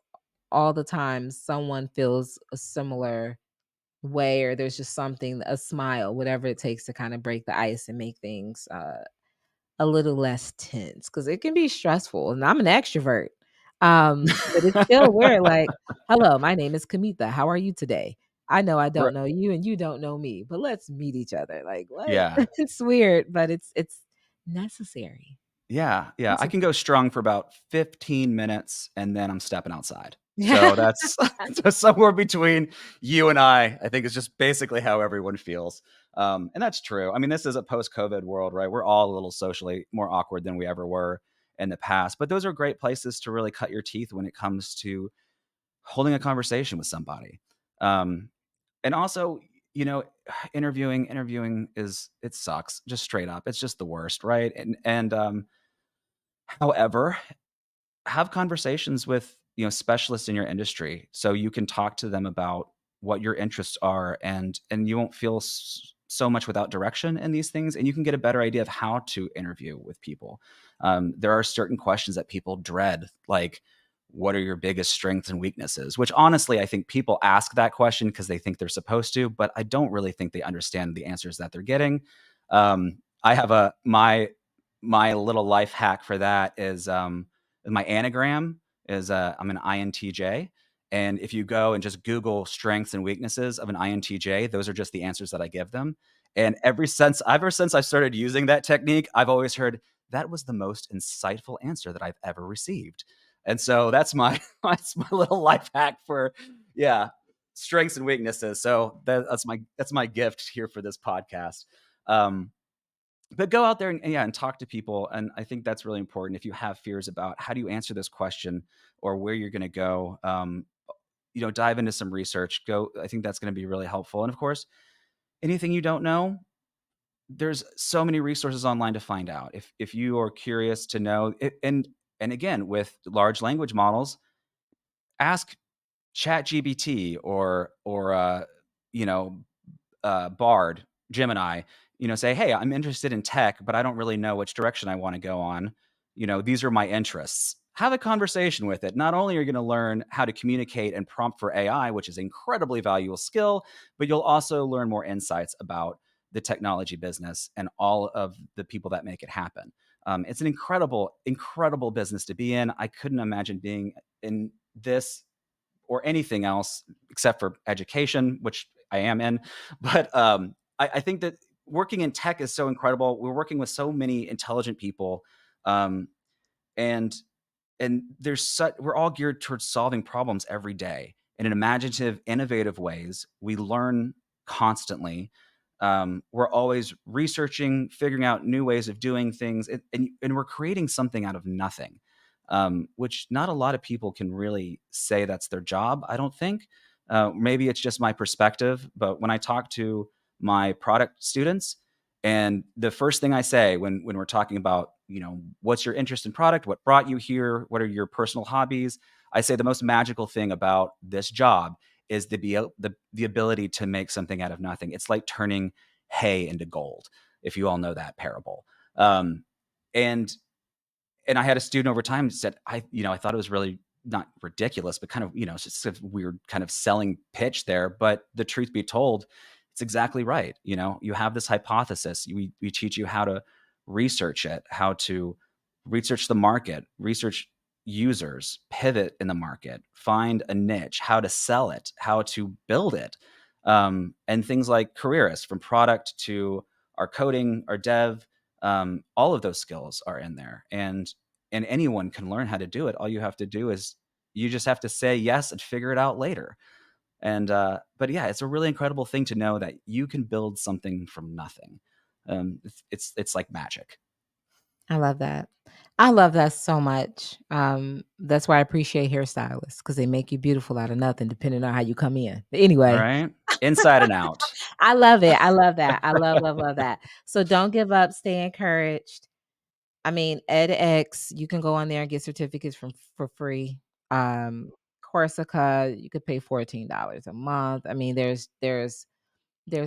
B: all the time, someone feels a similar way, or there's just something, a smile, whatever it takes to kind of break the ice and make things a little less tense because it can be stressful. And I'm an extrovert, but it's still weird. Like, hello, my name is Kamitha. How are you today? I know I
A: Ri
B: don't know you, and you don't know me, but let's meet each other. Like, what?
A: Yeah.
B: It's weird, but it's necessary.
A: Yeah, yeah, I can
B: Necessary.
A: go strong for about 15 minutes, and then I'm stepping outside.
B: Yeah.
A: So that's so somewhere between you and I think is just basically how everyone feels. And that's true. I mean, this is a post-COVID world, right? We're all a little socially more awkward than we ever were in the past, but those are great places to really cut your teeth when it comes to holding a conversation with somebody. Um, and also, you know, interviewing is it sucks, just straight up. It's just the worst, right? And however, have conversations with, specialists in your industry so you can talk to them about what your interests are, and you won't feel so much without direction in these things, and you can get a better idea of how to interview with people. There are certain questions that people dread, like what are your biggest strengths and weaknesses, which honestly I think people ask that question because they think they're supposed to, but I don't really think they understand the answers that they're getting. I have a my little life hack for that is my anagram is I'm an INTJ. And if you go and just Google strengths and weaknesses of an INTJ, those are just the answers that I give them. And ever since I started using that technique, I've always heard that was the most insightful answer that I've ever received. And so that's my that's my little life hack for, yeah, strengths and weaknesses. So that's my gift here for this podcast. Um, but go out there and yeah, and talk to people. And I think that's really important. If you have fears about how do you answer this question or where you're going to go, dive into some research. I think that's going to be really helpful. And of course, anything you don't know, there's so many resources online to find out. If you are curious to know it, and again, with large language models, ask ChatGPT or you know Bard, Gemini, say, "Hey, I'm interested in tech, but I don't really know which direction I want to go on. These are my interests." Have a conversation with it. Not only are you going to learn how to communicate and prompt for AI, which is incredibly valuable skill, but you'll also learn more insights about the technology business and all of the people that make it happen. It's an incredible, incredible business to be in. I couldn't imagine being in this or anything else except for education, which I am in. But I think that working in tech is so incredible. We're working with so many intelligent people, um, and we're all geared towards solving problems every day and in imaginative, innovative ways. We learn constantly. We're always researching, figuring out new ways of doing things, and we're creating something out of nothing, which not a lot of people can really say that's their job. I don't think. Maybe it's just my perspective, but when I talk to my product students, And the first thing I say when we're talking about, what's your interest in product? What brought you here? What are your personal hobbies? I say the most magical thing about this job is the ability to make something out of nothing. It's like turning hay into gold, if you all know that parable. Um, and and I had a student over time said, I thought it was really not ridiculous, but kind of, it's just a weird kind of selling pitch there. But the truth be told, it's exactly right. You have this hypothesis. We teach you how to research it, how to research the market, research users, pivot in the market, find a niche, how to sell it, how to build it. And things like Careerist, from product to our coding, our dev, all of those skills are in there. And anyone can learn how to do it. All you have to do is you just have to say yes and figure it out later. And but yeah, it's a really incredible thing to know that you can build something from nothing. It's like magic.
B: I love that. I love that so much. That's why I appreciate hairstylists because they make you beautiful out of nothing, depending on how you come in. But anyway,
A: Right? Inside and out.
B: I love it. I love that. I love, love, love that. So don't give up. Stay encouraged. I mean, edX, you can go on there and get certificates for free. Um, Corsica, you could pay $14 a month. I mean, there's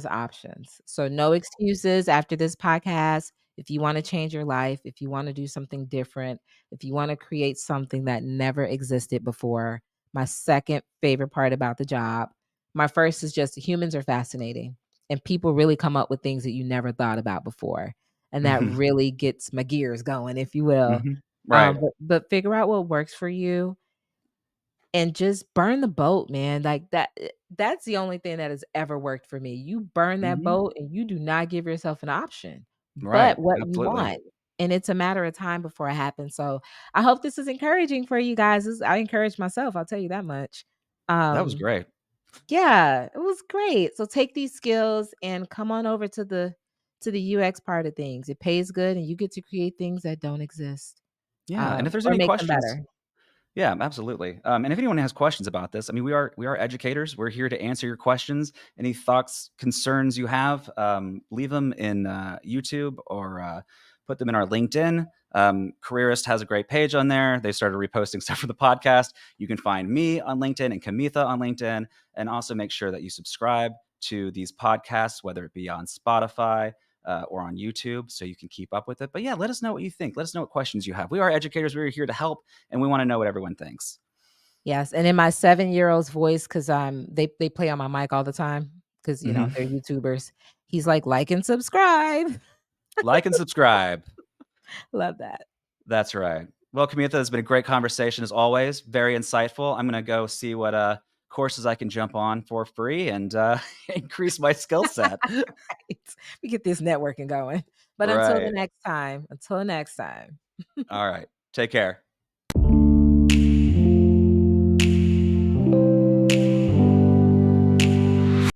B: options. So no excuses after this podcast. If you wanna change your life, if you wanna do something different, if you wanna create something that never existed before, my second favorite part about the job, my first is just humans are fascinating, and people really come up with things that you never thought about before, and that
A: Mhm.
B: really gets my gears going, if you will.
A: Mhm. Right.
B: But figure out what works for you and just burn the boat, man, like, that's the only thing that has ever worked for me. You burn that
A: Mhm.
B: boat, and you do not give yourself an option,
A: Right.
B: but what you
A: Absolutely.
B: want, and it's a matter of time before it happens, so I hope this is encouraging for you guys. I encouraged myself, I'll tell you that much.
A: That was
B: Um,
A: great.
B: yeah, it was great. So take these skills and come on over to the UX part of things. It pays good, and you get to create things that don't exist,
A: Yeah, and if there's
B: or
A: any
B: make them
A: questions.
B: better.
A: Yeah, absolutely. And if anyone has questions about this, I mean, we are educators. We're here to answer your questions. Any thoughts, concerns you have, leave them in YouTube or put them in our LinkedIn. Careerist has a great page on there. They started reposting stuff for the podcast. You can find me on LinkedIn and Kamitha on LinkedIn, and also make sure that you subscribe to these podcasts, whether it be on Spotify. Or on YouTube, so you can keep up with it. But yeah, let us know what you think. Let us know what questions you have. We are educators. We're here to help, and we want to know what everyone thinks.
B: Yes, and in my seven-year-old's voice, 'cause, they play on my mic all the time, 'cause,
A: Hmm.
B: they're YouTubers. He's like, and subscribe."
A: Like and subscribe.
B: Love that.
A: That's right. Well, Kamitha, it's been a great conversation as always. Very insightful. I'm going to go see what courses I can jump on for free and increase my skill set.
B: Right. We get this networking going. But
A: Right.
B: until the next time.
A: All right. Take care.